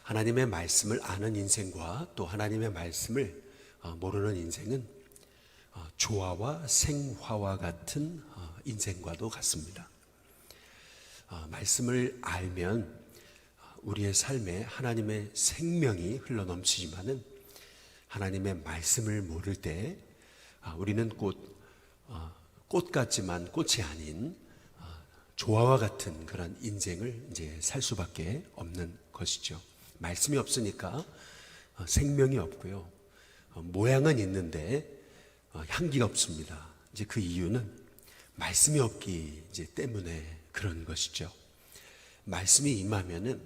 하나님의 말씀을 아는 인생과 또 하나님의 말씀을 모르는 인생은 조화와 생화와 같은 인생과도 같습니다. 말씀을 알면 우리의 삶에 하나님의 생명이 흘러넘치지만은 하나님의 말씀을 모를 때 우리는 꽃 같지만 꽃이 아닌 조화와 같은 그런 인생을 이제 살 수밖에 없는 것이죠. 말씀이 없으니까 생명이 없고요. 모양은 있는데 향기가 없습니다. 이제 그 이유는 말씀이 없기 때문에 그런 것이죠. 말씀이 임하면은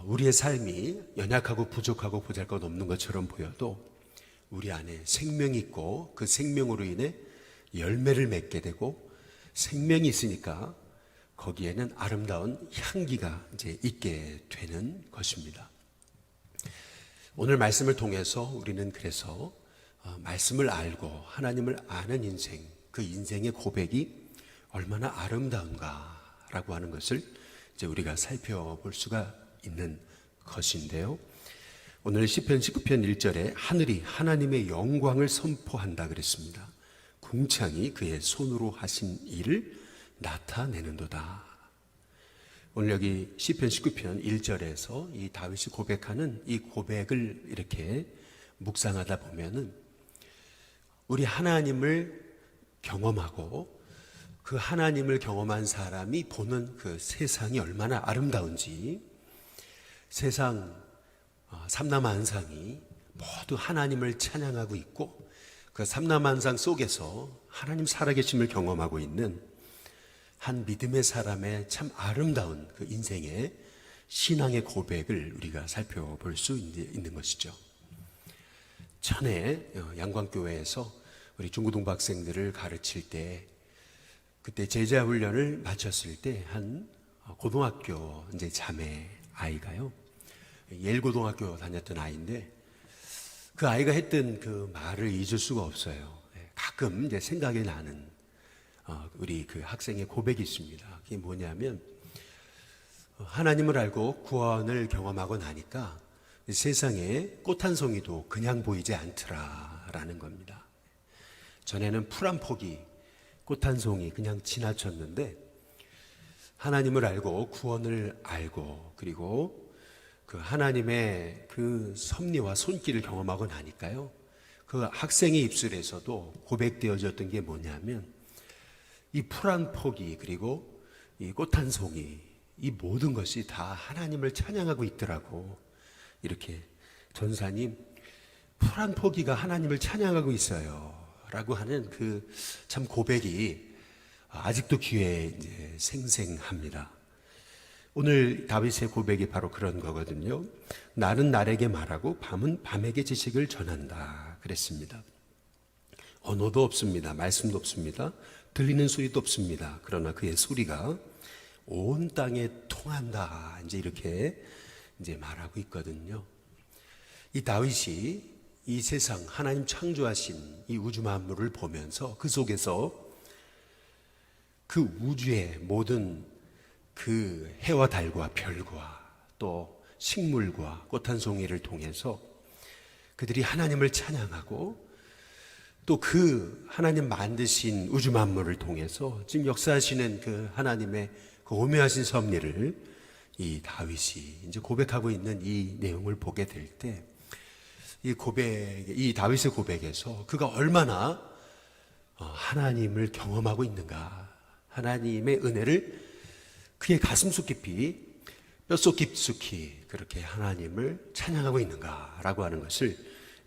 우리의 삶이 연약하고 부족하고 보잘것없는 것처럼 보여도 우리 안에 생명이 있고 그 생명으로 인해 열매를 맺게 되고 생명이 있으니까 거기에는 아름다운 향기가 이제 있게 되는 것입니다. 오늘 말씀을 통해서 우리는 그래서 말씀을 알고 하나님을 아는 인생, 그 인생의 고백이 얼마나 아름다운가라고 하는 것을 이제 우리가 살펴볼 수가 있는 것인데요. 오늘 시편 19편 1절에 하늘이 하나님의 영광을 선포한다 그랬습니다. 궁창이 그의 손으로 하신 일을 나타내는도다. 오늘 여기 시편 19편 1절에서 이 다윗이 고백하는 이 고백을 이렇게 묵상하다 보면은 우리 하나님을 경험하고 그 하나님을 경험한 사람이 보는 그 세상이 얼마나 아름다운지, 세상 삼남한상이 모두 하나님을 찬양하고 있고 그 삼남한상 속에서 하나님 살아계심을 경험하고 있는 한 믿음의 사람의 참 아름다운 그 인생의 신앙의 고백을 우리가 살펴볼 수 있는 것이죠. 전에 양광교회에서 우리 중고등부 학생들을 가르칠 때 그때 제자 훈련을 마쳤을 때 한 고등학교 이제 자매 아이가요. 예일고등학교 다녔던 아이인데 그 아이가 했던 그 말을 잊을 수가 없어요. 가끔 이제 생각이 나는 우리 그 학생의 고백이 있습니다. 그게 뭐냐면 하나님을 알고 구원을 경험하고 나니까 세상에 꽃 한 송이도 그냥 보이지 않더라라는 겁니다. 전에는 풀 한 포기, 꽃 한 송이 그냥 지나쳤는데 하나님을 알고 구원을 알고 그리고 그 하나님의 그 섭리와 손길을 경험하고 나니까요. 그 학생의 입술에서도 고백되어졌던 게 뭐냐면 이 풀 한 포기 그리고 이 꽃 한 송이 이 모든 것이 다 하나님을 찬양하고 있더라고. 이렇게 전사님 풀 한 포기가 하나님을 찬양하고 있어요 라고 하는 그 참 고백이 아직도 귀에 이제 생생합니다. 오늘 다윗의 고백이 바로 그런 거거든요. 날은 날에게 말하고 밤은 밤에게 지식을 전한다 그랬습니다. 언어도 없습니다. 말씀도 없습니다. 들리는 소리도 없습니다. 그러나 그의 소리가 온 땅에 통한다. 이제 이렇게 이제 말하고 있거든요. 이 다윗이 이 세상 하나님 창조하신 이 우주 만물을 보면서 그 속에서 그 우주의 모든 그 해와 달과 별과 또 식물과 꽃 한 송이를 통해서 그들이 하나님을 찬양하고 또 그 하나님 만드신 우주 만물을 통해서 지금 역사하시는 그 하나님의 그 오묘하신 섭리를 이 다윗이 이제 고백하고 있는 이 내용을 보게 될 때 이 다윗의 고백에서 그가 얼마나 하나님을 경험하고 있는가, 하나님의 은혜를 그의 가슴속 깊이 뼛속 깊숙이 그렇게 하나님을 찬양하고 있는가라고 하는 것을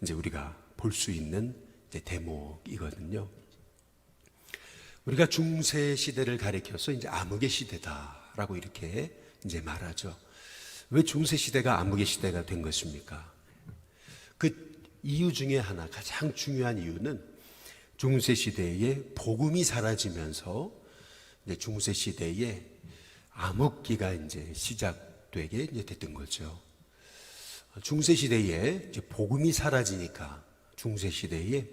이제 우리가 볼 수 있는 이제 대목이거든요. 우리가 중세 시대를 가리켜서 이제 암흑의 시대다라고 이렇게 이제 말하죠. 왜 중세 시대가 암흑의 시대가 된 것입니까? 그 이유 중에 하나, 가장 중요한 이유는 중세 시대에 복음이 사라지면서 이제 중세 시대에 암흑기가 이제 시작되게 이제 됐던 거죠. 중세 시대에 이제 복음이 사라지니까 중세 시대에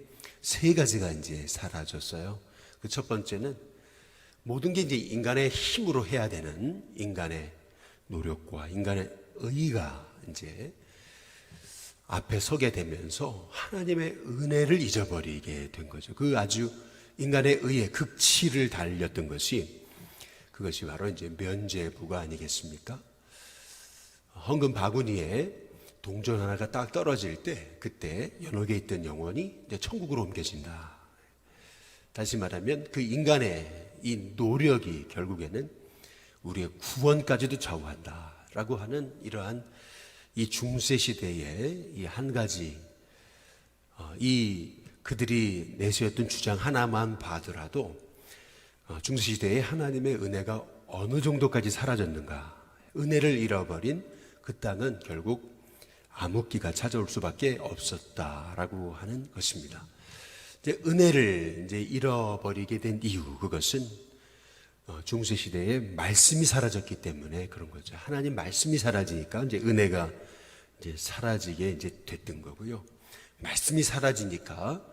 세 가지가 이제 사라졌어요. 그 첫 번째는 모든 게 이제 인간의 힘으로 해야 되는 인간의 노력과 인간의 의가 이제 앞에 서게 되면서 하나님의 은혜를 잊어버리게 된 거죠. 그 아주 인간의 의의 극치를 달렸던 그것이 바로 이제 면죄부가 아니겠습니까? 헌금 바구니에 동전 하나가 딱 떨어질 때 그때 연옥에 있던 영혼이 이제 천국으로 옮겨진다. 다시 말하면 그 인간의 이 노력이 결국에는 우리의 구원까지도 좌우한다라고 하는 이러한 이 중세 시대의 이 한 가지 이 그들이 내세웠던 주장 하나만 봐더라도 중세 시대에 하나님의 은혜가 어느 정도까지 사라졌는가? 은혜를 잃어버린 그 땅은 결국 암흑기가 찾아올 수밖에 없었다라고 하는 것입니다. 이제 은혜를 이제 잃어버리게 된 이유, 그것은 중세 시대에 말씀이 사라졌기 때문에 그런 거죠. 하나님 말씀이 사라지니까 이제 은혜가 이제 사라지게 이제 됐던 거고요. 말씀이 사라지니까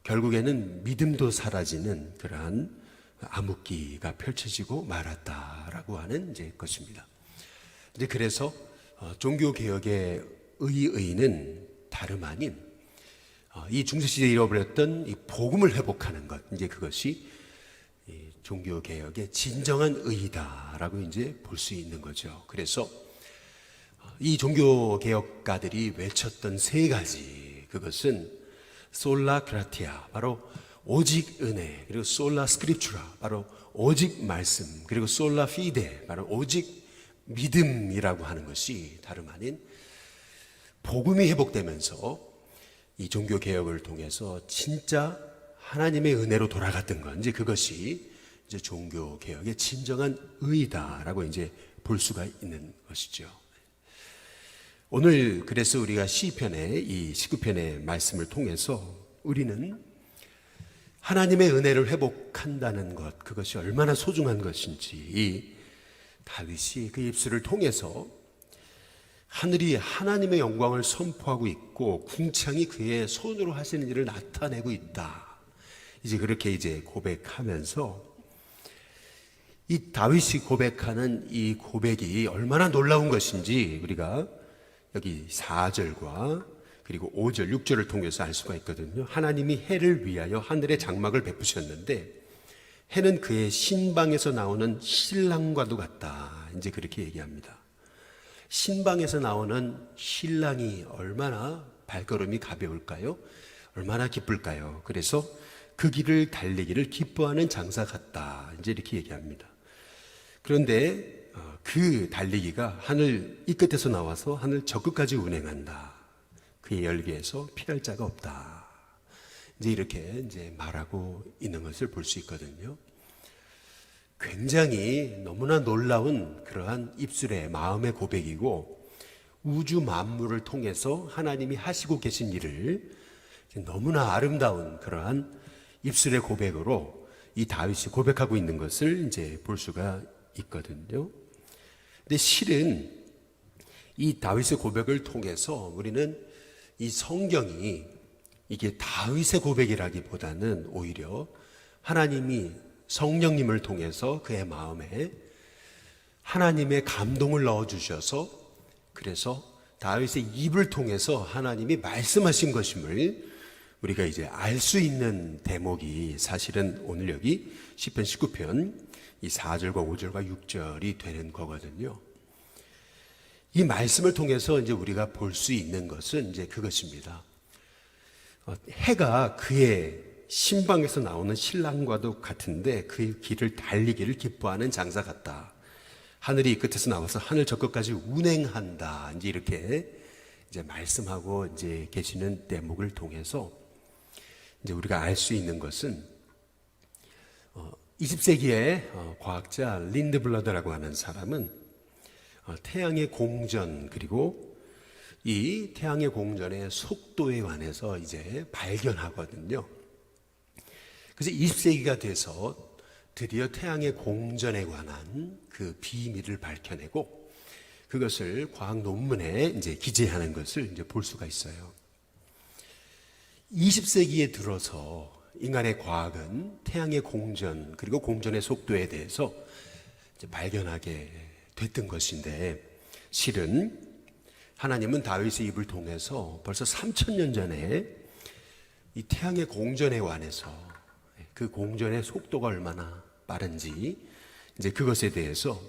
결국에는 믿음도 사라지는 그러한 암흑기가 펼쳐지고 말았다라고 하는 이제 것입니다. 이제 그래서 종교 개혁의 의의는 다름 아닌 이 중세 시대에 잃어버렸던 이 복음을 회복하는 것, 이제 그것이 종교 개혁의 진정한 의의다라고 이제 볼 수 있는 거죠. 그래서 이 종교 개혁가들이 외쳤던 세 가지, 그것은 솔라 그라티아, 바로 오직 은혜, 그리고 솔라 스크립추라, 바로 오직 말씀, 그리고 솔라 피데, 바로 오직 믿음이라고 하는 것이 다름 아닌 복음이 회복되면서 이 종교 개혁을 통해서 진짜 하나님의 은혜로 돌아갔던 것, 이제 그것이 이제 종교 개혁의 진정한 의의다라고 이제 볼 수가 있는 것이죠. 오늘 그래서 우리가 시편의 이 19편의 말씀을 통해서 우리는 하나님의 은혜를 회복한다는 것, 그것이 얼마나 소중한 것인지, 이 다윗이 그 입술을 통해서 하늘이 하나님의 영광을 선포하고 있고 궁창이 그의 손으로 하시는 일을 나타내고 있다. 이제 그렇게 이제 고백하면서 이 다윗이 고백하는 이 고백이 얼마나 놀라운 것인지 우리가 여기 4절과 그리고 5절, 6절을 통해서 알 수가 있거든요. 하나님이 해를 위하여 하늘의 장막을 베푸셨는데 해는 그의 신방에서 나오는 신랑과도 같다. 이제 그렇게 얘기합니다. 신방에서 나오는 신랑이 얼마나 발걸음이 가벼울까요? 얼마나 기쁠까요? 그래서 그 길을 달리기를 기뻐하는 장사 같다. 이제 이렇게 얘기합니다. 그런데 그 달리기가 하늘 이 끝에서 나와서 하늘 저 끝까지 운행한다. 그의 열기에서 피할 자가 없다. 이제 이렇게 이제 말하고 있는 것을 볼 수 있거든요. 굉장히 너무나 놀라운 그러한 입술의 마음의 고백이고 우주 만물을 통해서 하나님이 하시고 계신 일을 너무나 아름다운 그러한 입술의 고백으로 이 다윗이 고백하고 있는 것을 이제 볼 수가 있거든요. 근데 실은 이 다윗의 고백을 통해서 우리는 이 성경이 이게 다윗의 고백이라기보다는 오히려 하나님이 성령님을 통해서 그의 마음에 하나님의 감동을 넣어주셔서 그래서 다윗의 입을 통해서 하나님이 말씀하신 것임을 우리가 이제 알 수 있는 대목이 사실은 오늘 여기 시편 19편 이 4절과 5절과 6절이 되는 거거든요. 이 말씀을 통해서 이제 우리가 볼 수 있는 것은 이제 그것입니다. 해가 그의 신방에서 나오는 신랑과도 같은데 그 길을 달리기를 기뻐하는 장사 같다. 하늘이 이 끝에서 나와서 하늘 저 끝까지 운행한다. 이제 이렇게 이제 말씀하고 이제 계시는 대목을 통해서 이제 우리가 알 수 있는 것은 20세기의 과학자 린드블러드라고 하는 사람은 태양의 공전 그리고 이 태양의 공전의 속도에 관해서 이제 발견하거든요. 그래서 20세기가 돼서 드디어 태양의 공전에 관한 그 비밀을 밝혀내고 그것을 과학 논문에 이제 기재하는 것을 이제 볼 수가 있어요. 20세기에 들어서 인간의 과학은 태양의 공전 그리고 공전의 속도에 대해서 이제 발견하게 됐던 것인데 실은 하나님은 다윗의 입을 통해서 벌써 3000년 전에 이 태양의 공전에 관해서 그 공전의 속도가 얼마나 빠른지 이제 그것에 대해서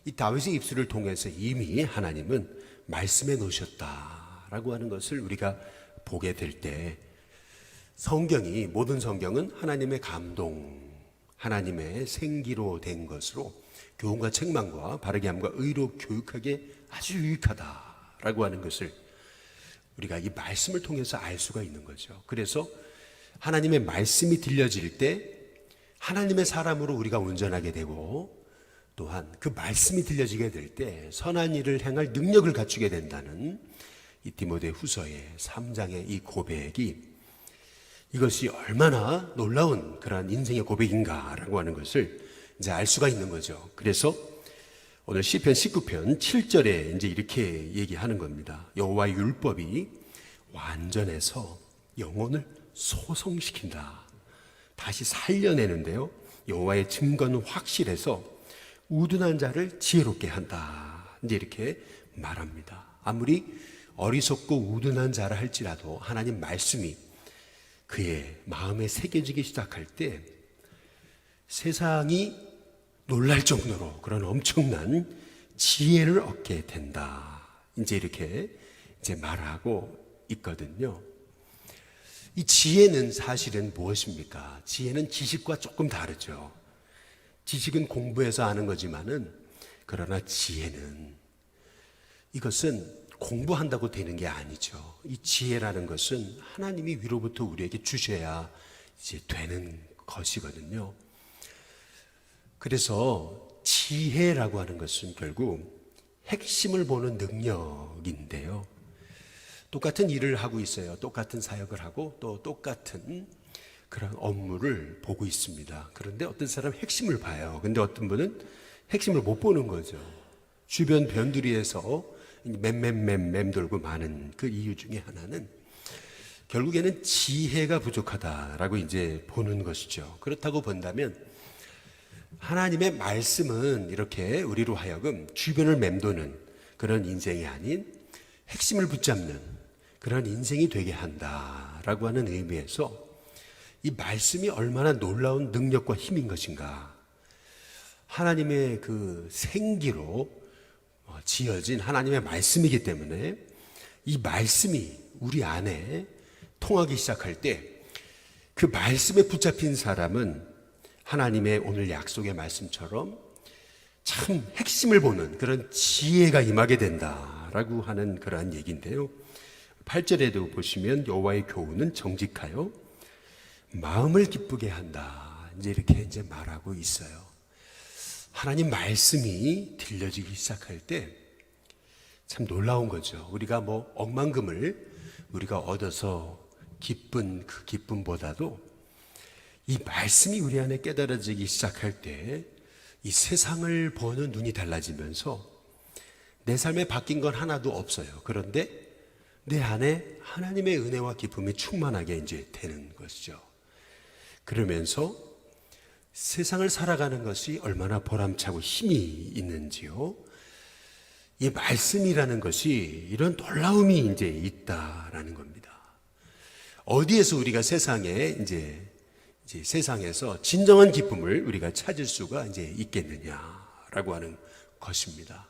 이 다윗의 입술을 통해서 이미 하나님은 말씀해 놓으셨다라고 하는 것을 우리가 보게 될 때 성경이, 모든 성경은 하나님의 감동, 하나님의 생기로 된 것으로 교훈과 책망과 바르게 함과 의로 교육하기에 아주 유익하다라고 하는 것을 우리가 이 말씀을 통해서 알 수가 있는 거죠. 그래서 하나님의 말씀이 들려질 때 하나님의 사람으로 우리가 온전하게 되고, 또한 그 말씀이 들려지게 될 때 선한 일을 행할 능력을 갖추게 된다는 이 디모데 후서의 3장의 이 고백이, 이것이 얼마나 놀라운 그러한 인생의 고백인가라고 하는 것을 이제 알 수가 있는 거죠. 그래서 오늘 시편 19편 7절에 이제 이렇게 얘기하는 겁니다. 여호와의 율법이 완전해서 영혼을 소성시킨다. 다시 살려내는데요. 여호와의 증거는 확실해서 우둔한 자를 지혜롭게 한다. 이제 이렇게 말합니다. 아무리 어리석고 우둔한 자라 할지라도 하나님 말씀이 그의 마음에 새겨지기 시작할 때 세상이 놀랄 정도로 그런 엄청난 지혜를 얻게 된다. 이제 이렇게 이제 말하고 있거든요. 이 지혜는 사실은 무엇입니까? 지혜는 지식과 조금 다르죠. 지식은 공부해서 아는 거지만은, 그러나 지혜는, 이것은 공부한다고 되는 게 아니죠. 이 지혜라는 것은 하나님이 위로부터 우리에게 주셔야 이제 되는 것이거든요. 그래서 지혜라고 하는 것은 결국 핵심을 보는 능력인데요. 똑같은 일을 하고 있어요. 똑같은 사역을 하고 또 똑같은 그런 업무를 보고 있습니다. 그런데 어떤 사람은 핵심을 봐요. 근데 어떤 분은 핵심을 못 보는 거죠. 주변 변두리에서 맴 돌고 많은 그 이유 중에 하나는 결국에는 지혜가 부족하다라고 이제 보는 것이죠. 그렇다고 본다면 하나님의 말씀은 이렇게 우리로 하여금 주변을 맴도는 그런 인생이 아닌 핵심을 붙잡는 그런 인생이 되게 한다라고 하는 의미에서 이 말씀이 얼마나 놀라운 능력과 힘인 것인가. 하나님의 그 생기로 지어진 하나님의 말씀이기 때문에 이 말씀이 우리 안에 통하기 시작할 때 그 말씀에 붙잡힌 사람은 하나님의 오늘 약속의 말씀처럼 참 핵심을 보는 그런 지혜가 임하게 된다라고 하는 그러한 얘기인데요. 8절에도 보시면 여호와의 교훈은 정직하여 마음을 기쁘게 한다. 이제 이렇게 이제 말하고 있어요. 하나님 말씀이 들려지기 시작할 때 참 놀라운 거죠. 우리가 뭐 억만금을 우리가 얻어서 기쁜 그 기쁨보다도 이 말씀이 우리 안에 깨달아지기 시작할 때 이 세상을 보는 눈이 달라지면서 내 삶에 바뀐 건 하나도 없어요. 그런데 내 안에 하나님의 은혜와 기쁨이 충만하게 이제 되는 것이죠. 그러면서 세상을 살아가는 것이 얼마나 보람차고 힘이 있는지요. 이 말씀이라는 것이 이런 놀라움이 이제 있다라는 겁니다. 어디에서 우리가 세상에 이제 세상에서 진정한 기쁨을 우리가 찾을 수가 이제 있겠느냐라고 하는 것입니다.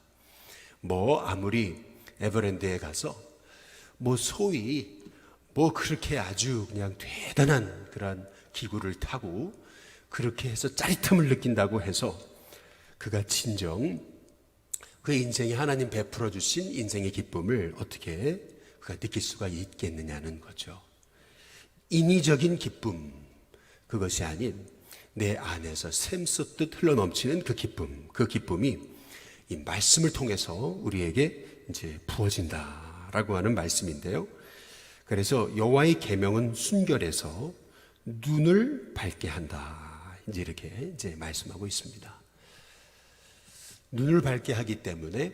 뭐 아무리 에버랜드에 가서 뭐 소위 뭐 그렇게 아주 그냥 대단한 그런 기구를 타고 그렇게 해서 짜릿함을 느낀다고 해서 그가 진정 그 인생에 하나님 베풀어 주신 인생의 기쁨을 어떻게 그가 느낄 수가 있겠느냐는 거죠. 인위적인 기쁨, 그것이 아닌 내 안에서 샘솟듯 흘러넘치는 그 기쁨, 그 기쁨이 이 말씀을 통해서 우리에게 이제 부어진다라고 하는 말씀인데요. 그래서 여호와의 계명은 순결해서 눈을 밝게 한다. 이제 이렇게 이제 말씀하고 있습니다. 눈을 밝게 하기 때문에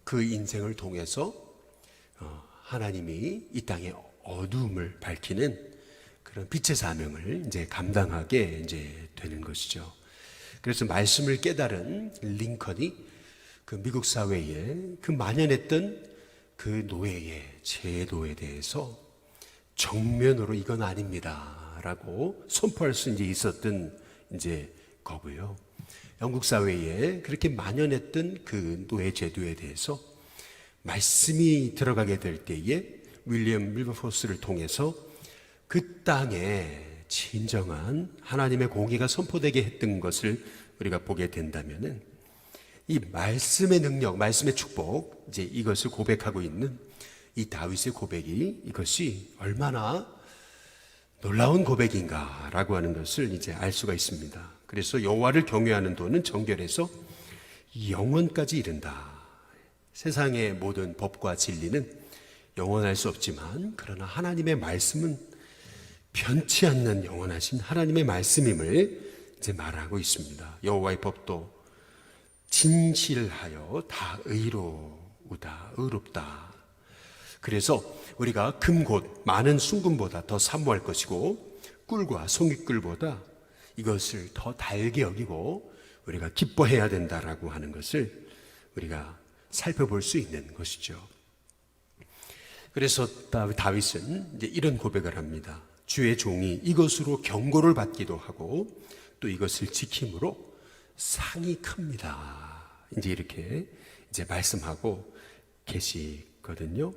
그 인생을 통해서 하나님이 이 땅의 어두움을 밝히는 그런 빛의 사명을 이제 감당하게 이제 되는 것이죠. 그래서 말씀을 깨달은 링컨이 그 미국 사회에 그 만연했던 그 노예의 제도에 대해서 정면으로 이건 아닙니다 라고 선포할 수 있었던 거고요. 영국 사회에 그렇게 만연했던 그 노예 제도에 대해서 말씀이 들어가게 될 때에 윌리엄 밀버포스를 통해서 그 땅에 진정한 하나님의 공의가 선포되게 했던 것을 우리가 보게 된다면은 이 말씀의 능력, 말씀의 축복, 이것을 고백하고 있는 이 다윗의 고백이 이것이 얼마나 놀라운 고백인가라고 하는 것을 알 수가 있습니다. 그래서 여호와를 경외하는 도는 정결해서 영원까지 이른다. 세상의 모든 법과 진리는 영원할 수 없지만 그러나 하나님의 말씀은 변치 않는 영원하신 하나님의 말씀임을 말하고 있습니다. 여호와의 법도 진실하여 다 의로우다, 의롭다. 그래서 우리가 금곧 많은 순금보다 더 사모할 것이고 꿀과 송이꿀보다 이것을 더 달게 여기고 우리가 기뻐해야 된다라고 하는 것을 우리가 살펴볼 수 있는 것이죠. 그래서 다윗은 이런 고백을 합니다. 주의 종이 이것으로 경고를 받기도 하고 또 이것을 지킴으로 상이 큽니다. 이렇게 말씀하고 계시거든요.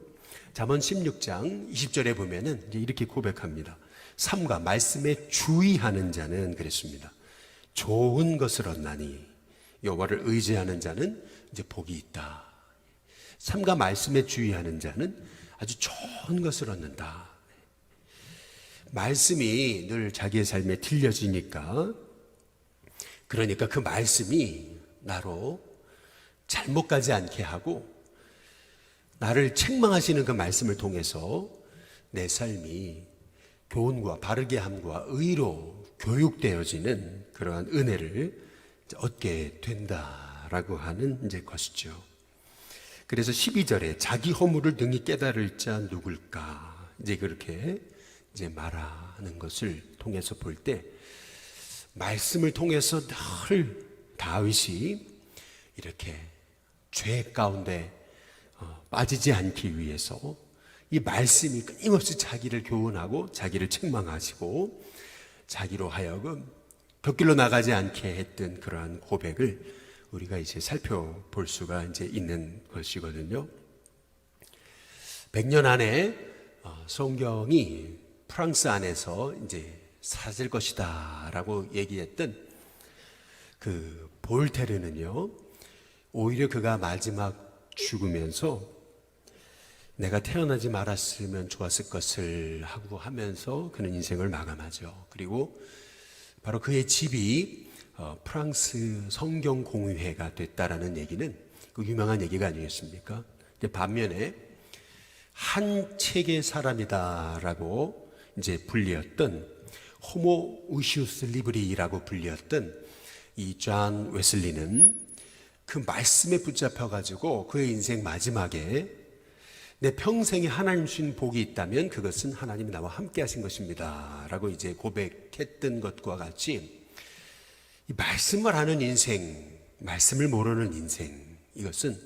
잠언 16장 20절에 보면은 이렇게 고백합니다. 삼가 말씀에 주의하는 자는 그랬습니다. 좋은 것을 얻나니 여호와를 의지하는 자는 복이 있다. 삼가 말씀에 주의하는 자는 아주 좋은 것을 얻는다. 말씀이 늘 자기의 삶에 들려지니까 그러니까 그 말씀이 나로 잘못 가지 않게 하고 나를 책망하시는 그 말씀을 통해서 내 삶이 교훈과 바르게 함과 의로 교육되어지는 그러한 은혜를 얻게 된다라고 하는 것이죠. 그래서 12절에 자기 허물을 능히 깨달을 자 누굴까 그렇게 말하는 것을 통해서 볼 때 말씀을 통해서 늘 다윗이 이렇게 죄 가운데 빠지지 않기 위해서 이 말씀이 끊임없이 자기를 교훈하고 자기를 책망하시고 자기로 하여금 곁길로 나가지 않게 했던 그러한 고백을 우리가 살펴볼 수가 있는 것이거든요. 100년 안에 성경이 프랑스 안에서 사라질 것이다 라고 얘기했던 그 볼테르는요, 오히려 그가 마지막 죽으면서 내가 태어나지 말았으면 좋았을 것을 하고 하면서 그는 인생을 마감하죠. 그리고 바로 그의 집이 프랑스 성경공회가 됐다라는 얘기는 그 유명한 얘기가 아니겠습니까? 반면에 한 책의 사람이다라고 불리었던 호모 우시우스 리브리라고 불리었던 이 존 웨슬리는 그 말씀에 붙잡혀 가지고 그의 인생 마지막에 내 평생에 하나님 주신 복이 있다면 그것은 하나님이 나와 함께 하신 것입니다 라고 고백했던 것과 같이 이 말씀을 아는 인생, 말씀을 모르는 인생, 이것은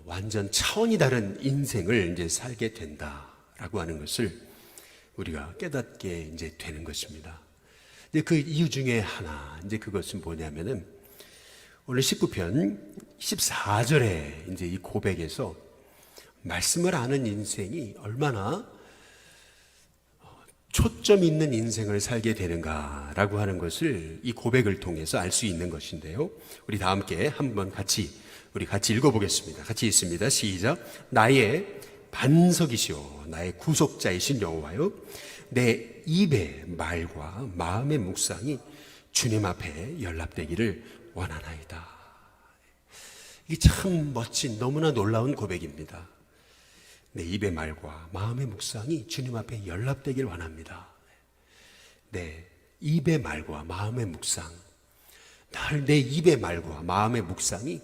완전 차원이 다른 인생을 살게 된다라고 하는 것을 우리가 깨닫게 되는 것입니다. 그 이유 중에 하나, 그것은 뭐냐면은 오늘 19편 14절에 이 고백에서 말씀을 아는 인생이 얼마나 초점 있는 인생을 살게 되는가라고 하는 것을 이 고백을 통해서 알 수 있는 것인데요. 우리 다 함께 한번 같이 읽어보겠습니다. 같이 있습니다. 시작. 나의 반석이시오 나의 구속자이신 여호와여, 내 입의 말과 마음의 묵상이 주님 앞에 연락되기를 원하나이다. 이게 참 멋진, 너무나 놀라운 고백입니다. 내 입의 말과 마음의 묵상이 주님 앞에 연락되길 원합니다. 내 입의 말과 마음의 묵상, 늘 내 입의 말과 마음의 묵상이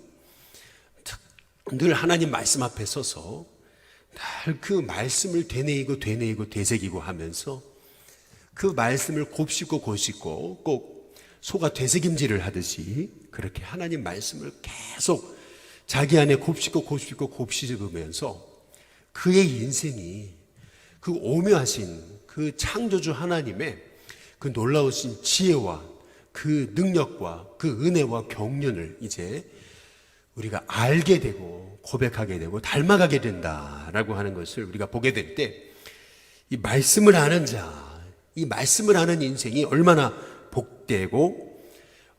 늘 하나님 말씀 앞에 서서 늘 그 말씀을 되뇌이고 되새기고 하면서 그 말씀을 곱씹고 꼭 소가 되새김질을 하듯이 그렇게 하나님 말씀을 계속 자기 안에 곱씹으면서 그의 인생이 그 오묘하신 그 창조주 하나님의 그 놀라우신 지혜와 그 능력과 그 은혜와 경륜을 이제 우리가 알게 되고 고백하게 되고 닮아가게 된다라고 하는 것을 우리가 보게 될 때, 이 말씀을 아는 자, 이 말씀을 아는 인생이 얼마나 복되고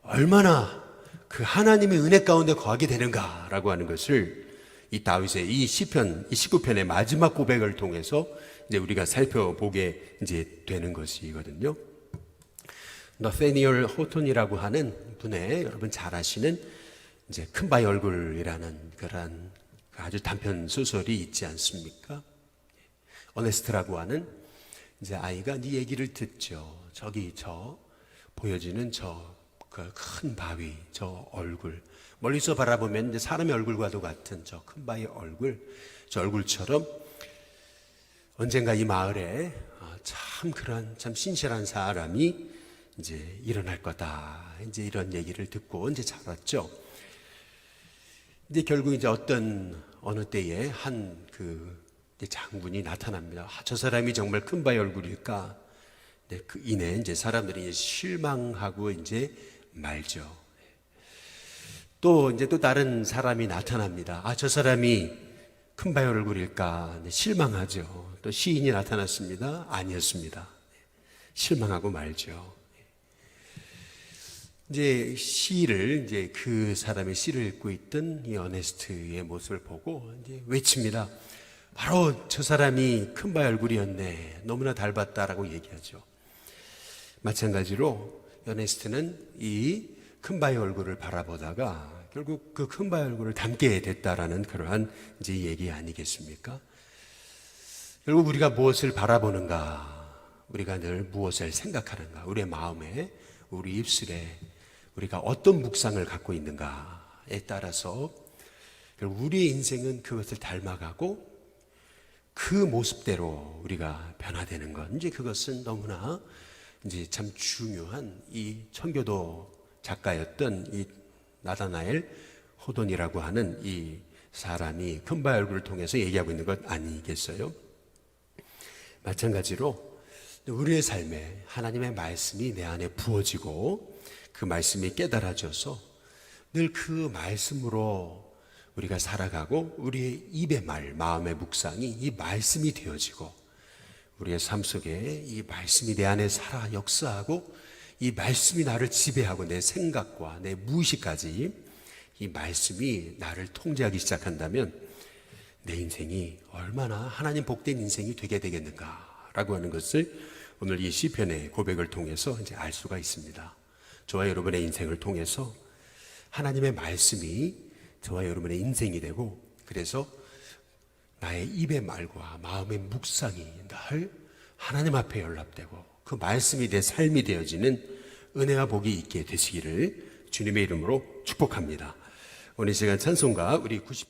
얼마나 그 하나님의 은혜 가운데 거하게 되는가라고 하는 것을 이 다윗의 이 시편, 이 19편의 마지막 고백을 통해서 이제 우리가 살펴보게 이제 되는 것이거든요. 너세니얼 호톤이라고 하는 분의, 여러분 잘 아시는 이제 큰바위 얼굴이라는 그런 아주 단편 소설이 있지 않습니까? 어네스트라고 하는 이제 아이가 네 얘기를 듣죠. 저기 저 보여지는 저 그 큰 바위, 저 얼굴, 멀리서 바라보면 이제 사람의 얼굴과도 같은 저 큰 바위 얼굴, 저 얼굴처럼 언젠가 이 마을에 참 그런 참 신실한 사람이 이제 일어날 거다. 이제 이런 얘기를 듣고 이제 자랐죠. 이제 결국 이제 어느 때에 한 그 장군이 나타납니다. 저 사람이 정말 큰 바위 얼굴일까? 네, 그 이내 이제 사람들이 이제 실망하고 이제 말죠. 또 다른 사람이 나타납니다. 저 사람이 큰 바위 얼굴일까? 네, 실망하죠. 또 시인이 나타났습니다. 아니었습니다. 실망하고 말죠. 이제 이제 그 사람의 시를 읽고 있던 이 어네스트의 모습을 보고 이제 외칩니다. 바로 저 사람이 큰 바위 얼굴이었네. 너무나 닮았다라고 얘기하죠. 마찬가지로 어네스트는 이 큰 바위 얼굴을 바라보다가 결국 그 큰 바위 얼굴을 닮게 됐다라는 그러한 이제 얘기 아니겠습니까? 결국 우리가 무엇을 바라보는가, 우리가 늘 무엇을 생각하는가, 우리의 마음에, 우리 입술에 우리가 어떤 묵상을 갖고 있는가에 따라서 결국 우리의 인생은 그것을 닮아가고 그 모습대로 우리가 변화되는 것. 이제 그것은 너무나 이제 참 중요한 이 청교도 작가였던 이 나다나엘 호돈이라고 하는 이 사람이 큰바위 얼굴을 통해서 얘기하고 있는 것 아니겠어요? 마찬가지로 우리의 삶에 하나님의 말씀이 내 안에 부어지고 그 말씀이 깨달아져서 늘 그 말씀으로 우리가 살아가고 우리의 입의 말, 마음의 묵상이 이 말씀이 되어지고 우리의 삶 속에 이 말씀이 내 안에 살아 역사하고 이 말씀이 나를 지배하고 내 생각과 내 무의식까지 이 말씀이 나를 통제하기 시작한다면 내 인생이 얼마나 하나님 복된 인생이 되게 되겠는가라고 하는 것을 오늘 이 시편의 고백을 통해서 이제 알 수가 있습니다. 저와 여러분의 인생을 통해서 하나님의 말씀이 저와 여러분의 인생이 되고, 그래서 나의 입의 말과 마음의 묵상이 늘 하나님 앞에 연락되고 그 말씀이 내 삶이 되어지는 은혜와 복이 있게 되시기를 주님의 이름으로 축복합니다. 오늘 시간 찬송가 우리 97